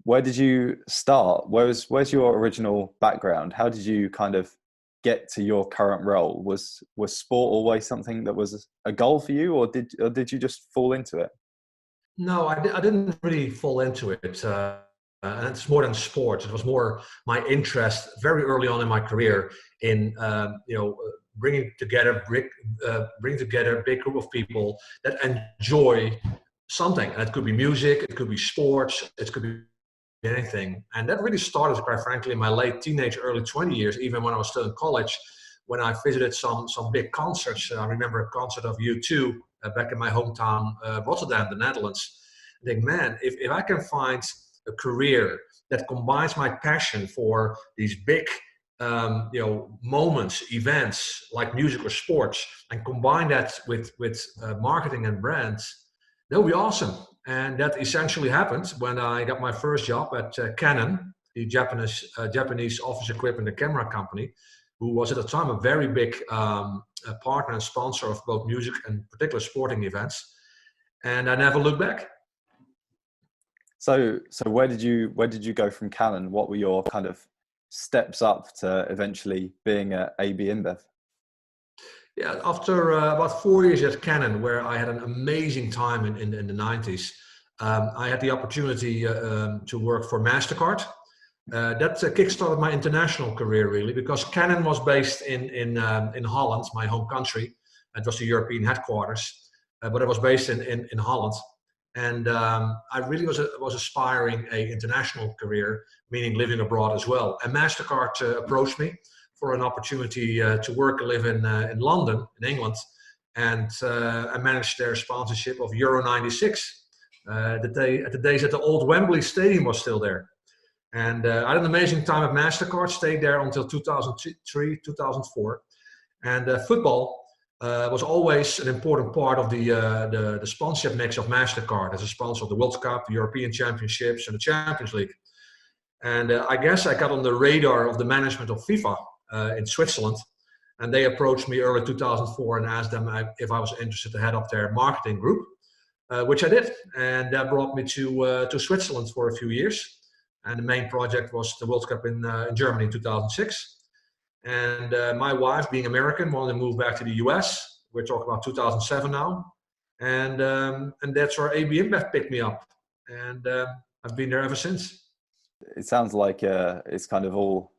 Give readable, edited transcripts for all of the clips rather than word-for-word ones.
where did you start? Where's your original background? How did you kind of get to your current role? Was sport always something that was a goal for you, or did you just fall into it? No, I didn't really fall into it. And it's more than sports. It was more my interest very early on in my career in bring together a big group of people that enjoy something. And it could be music, it could be sports, it could be anything. And that really started, quite frankly, in my late teenage, early 20 years, even when I was still in college, when I visited some big concerts. I remember a concert of U2 back in my hometown, Rotterdam, the Netherlands. I think, man, if I can find a career that combines my passion for these big moments, events like music or sports, and combine that with marketing and brands, that would be awesome. And that essentially happened when I got my first job at Canon, the Japanese office equipment and camera company, who was at the time a very big partner and sponsor of both music and particular sporting events. And I never looked back. So where did you go from Canon? What were your kind of steps up to eventually being at ABInBev? Yeah, after about 4 years at Canon, where I had an amazing time in the 90s, I had the opportunity to work for MasterCard. That kickstarted my international career, really, because Canon was based in Holland, my home country. It was the European headquarters, but it was based in Holland. And I really was aspiring an international career, meaning living abroad as well. And MasterCard approached me for an opportunity to work and live in London, in England, and I managed their sponsorship of Euro '96. At the days that the old Wembley Stadium was still there. And I had an amazing time at MasterCard, stayed there until 2003, 2004. And football was always an important part of the sponsorship mix of MasterCard as a sponsor of the World Cup, the European Championships, and the Champions League. And I guess I got on the radar of the management of FIFA in Switzerland. And they approached me early 2004 and asked them if I was interested to head up their marketing group, which I did. And that brought me to Switzerland for a few years. And the main project was the World Cup in Germany in 2006. And my wife, being American, wanted to move back to the US. We're talking about 2007 now. And that's where ABInBev picked me up. And I've been there ever since. It sounds like it's kind of all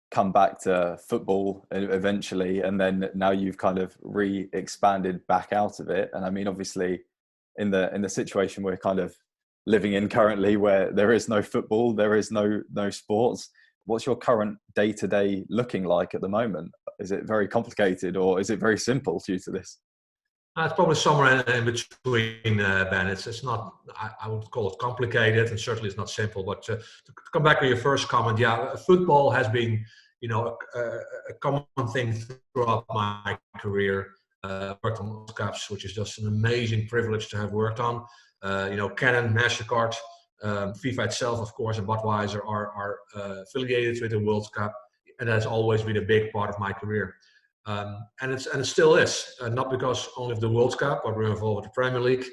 come back to football eventually, and then now you've kind of re-expanded back out of it. And I mean, obviously, in the situation we're kind of living in currently, where there is no football, there is no sports. What's your current day-to-day looking like at the moment? Is it very complicated, or is it very simple due to this? It's probably somewhere in between, Ben. It's not, I would call it complicated, and certainly it's not simple. But to come back to your first comment, yeah, football has been, a common thing throughout my career. Worked on World Cups, which is just an amazing privilege to have worked on. Canon, MasterCard, FIFA itself, of course, and Budweiser are affiliated with the World Cup, and that's always been a big part of my career. And it still is, not because only of the World Cup, but we're involved with the Premier League,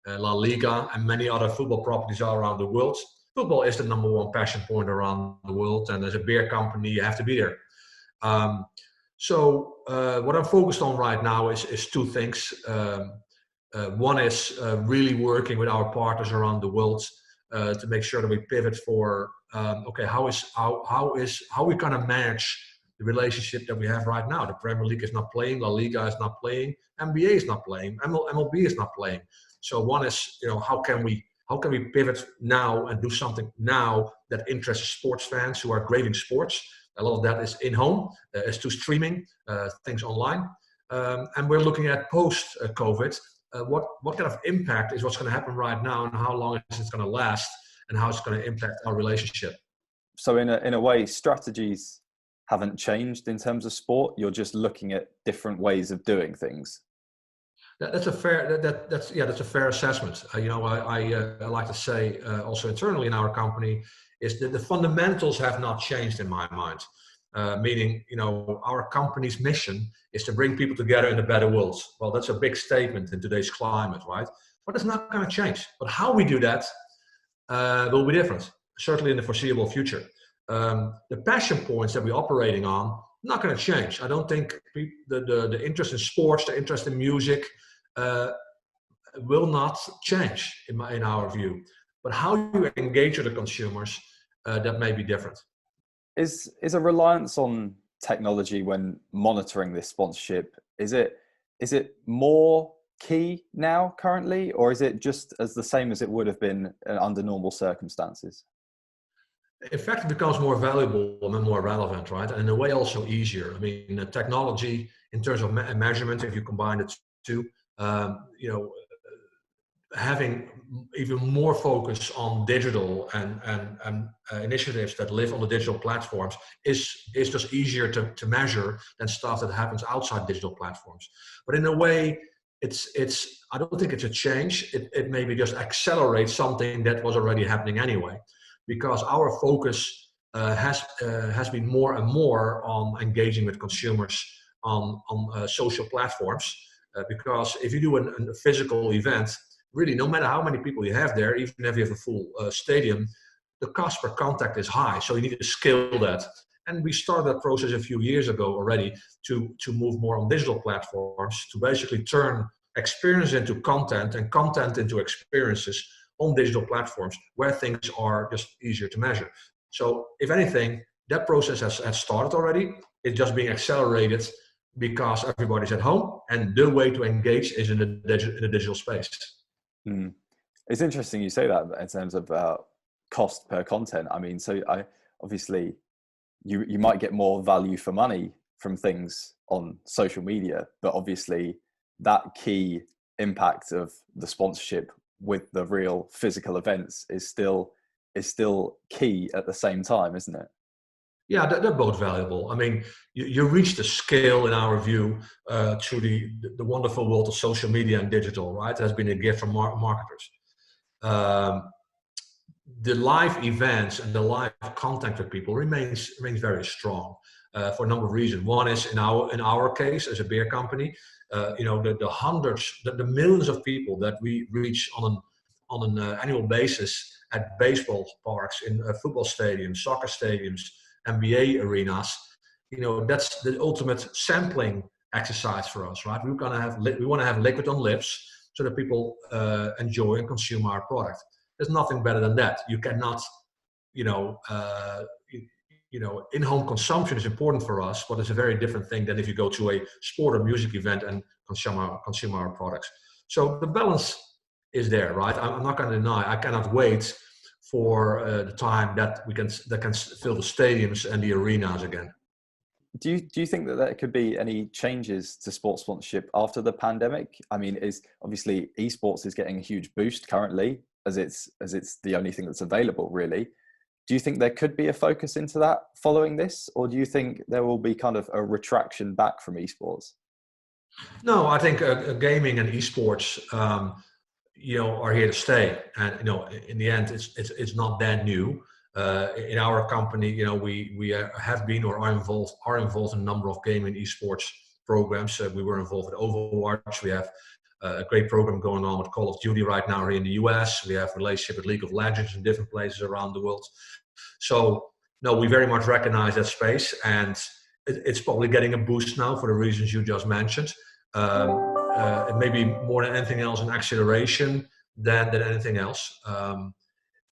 La Liga, and many other football properties all around the world. Football is the number one passion point around the world, and as a beer company, you have to be there. So what I'm focused on right now is two things. One is really working with our partners around the world to make sure that we pivot for how we kind of manage the relationship that we have right now. The Premier League is not playing, La Liga is not playing, NBA is not playing, MLB is not playing. So one is, how can we pivot now and do something now that interests sports fans who are great in sports? A lot of that is in-home, is to streaming, things online. And we're looking at post-COVID, what kind of impact is what's going to happen right now, and how long is it going to last, and how it's going to impact our relationship. So in a way, strategies haven't changed in terms of sport. You're just looking at different ways of doing things. That's a fair assessment. I like to say also internally in our company is that the fundamentals have not changed in my mind. Meaning, our company's mission is to bring people together in a better world. Well, that's a big statement in today's climate, right? But it's not going to change. But how we do that will be different. certainly in the foreseeable future. The passion points that we're operating on not going to change. I don't think the interest in sports, the interest in music, will not change in our view. But how you engage with the consumers, that may be different. Is a reliance on technology when monitoring this sponsorship, is it more key now currently, or is it just as the same as it would have been under normal circumstances? In fact, it becomes more valuable and more relevant, right? And in a way also easier. I mean, the technology in terms of measurement, if you combine the two, you know, having even more focus on digital and initiatives that live on the digital platforms is just easier to measure than stuff that happens outside digital platforms. But in a way, it's I don't think it's a change. It maybe just accelerates something that was already happening anyway, because our focus has been more and more on engaging with consumers on social platforms. Because if you do a physical event, really, no matter how many people you have there, even if you have a full stadium, the cost per contact is high. So you need to scale that. And we started that process a few years ago already to move more on digital platforms, to basically turn experience into content and content into experiences on digital platforms where things are just easier to measure. So if anything, that process has started already. It's just being accelerated because everybody's at home, and the way to engage is in the digital space. Mm. It's interesting you say that in terms of cost per content. I mean, so obviously you might get more value for money from things on social media, but obviously that key impact of the sponsorship with the real physical events is still key at the same time, isn't it? Yeah, they're both valuable. I mean, you reach the scale, in our view, through the wonderful world of social media and digital, right? It has been a gift from marketers. The live events and the live contact with people remains very strong for a number of reasons. One is in our case as a beer company, you know, the hundreds, the millions of people that we reach on an annual basis at baseball parks, in football stadiums, soccer stadiums, NBA arenas. You know, that's the ultimate sampling exercise for us, right? We want to have liquid on lips so that people enjoy and consume our product. There's nothing better than that. You cannot, you know, in-home consumption is important for us, but it's a very different thing than if you go to a sport or music event and consume our products. So the balance is there, right? I'm not going to deny. I cannot wait for the time that can fill the stadiums and the arenas again. Do you think that there could be any changes to sports sponsorship after the pandemic? I mean, is obviously eSports is getting a huge boost currently as it's the only thing that's available, really. Do you think there could be a focus into that following this, or do you think there will be kind of a retraction back from eSports? No, I think gaming and eSports, you know, are here to stay, and you know, in the end, it's not that new. In our company, you know, we have been or are involved in a number of gaming eSports programs. We were involved with Overwatch. We have a great program going on with Call of Duty right now here in the US. We have a relationship with League of Legends in different places around the world. So, no, we very much recognize that space, and it's probably getting a boost now for the reasons you just mentioned. It may be more than anything else an acceleration than anything else.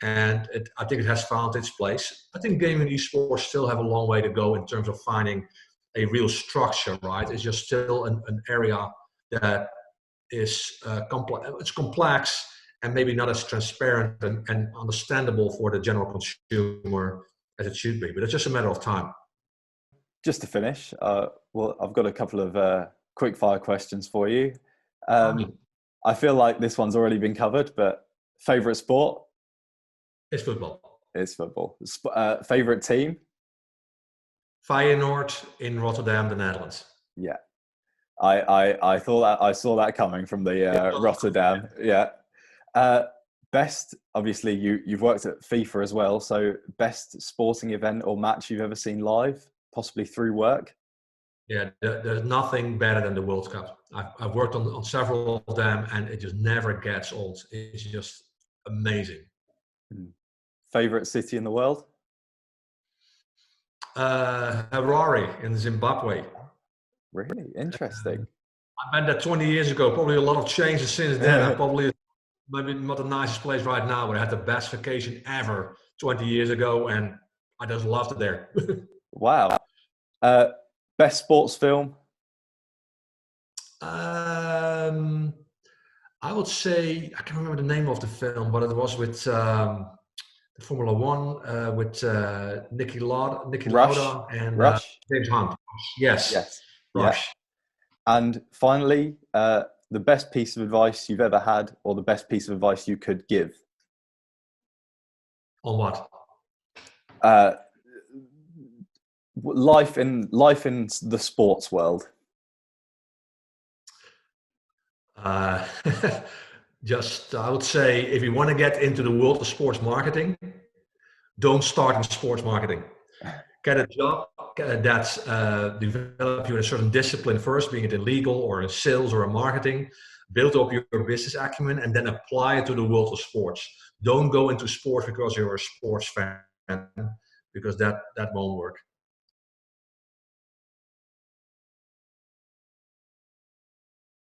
And I think it has found its place. I think gaming and esports still have a long way to go in terms of finding a real structure, right? It's just still an area that is complex. It's complex and maybe not as transparent and understandable for the general consumer as it should be. But it's just a matter of time. Just to finish, well, I've got a couple of quick-fire questions for you. I feel like this one's already been covered, but favorite sport? It's football. It's football. Favorite team? Feyenoord in Rotterdam, the Netherlands. Yeah, I thought that I saw that coming from the Rotterdam. Yeah. Best, obviously, you've worked at FIFA as well. So best sporting event or match you've ever seen live, possibly through work? Yeah, there's nothing better than the World Cup. I've worked on several of them, and it just never gets old. It's just amazing. favorite city in the world? Harare in Zimbabwe. Really interesting. I went there 20 years ago. Probably a lot of changes since then. I probably maybe not the nicest place right now, but I had the best vacation ever 20 years ago, and I just loved it there. Wow. Best sports film? I would say I can't remember the name of the film, but it was with the Formula One with Niki Rush? Lauda and Rush? James Hunt. Yes, Yes. Yeah. Rush. And finally, the best piece of advice you've ever had, or the best piece of advice you could give? On what? Life in the sports world. Just I would say, if you want to get into the world of sports marketing, don't start in sports marketing. Get a job that's develop you in a certain discipline first, being it in legal or in sales or in marketing. Build up your business acumen and then apply it to the world of sports. Don't go into sports because you're a sports fan, because that won't work.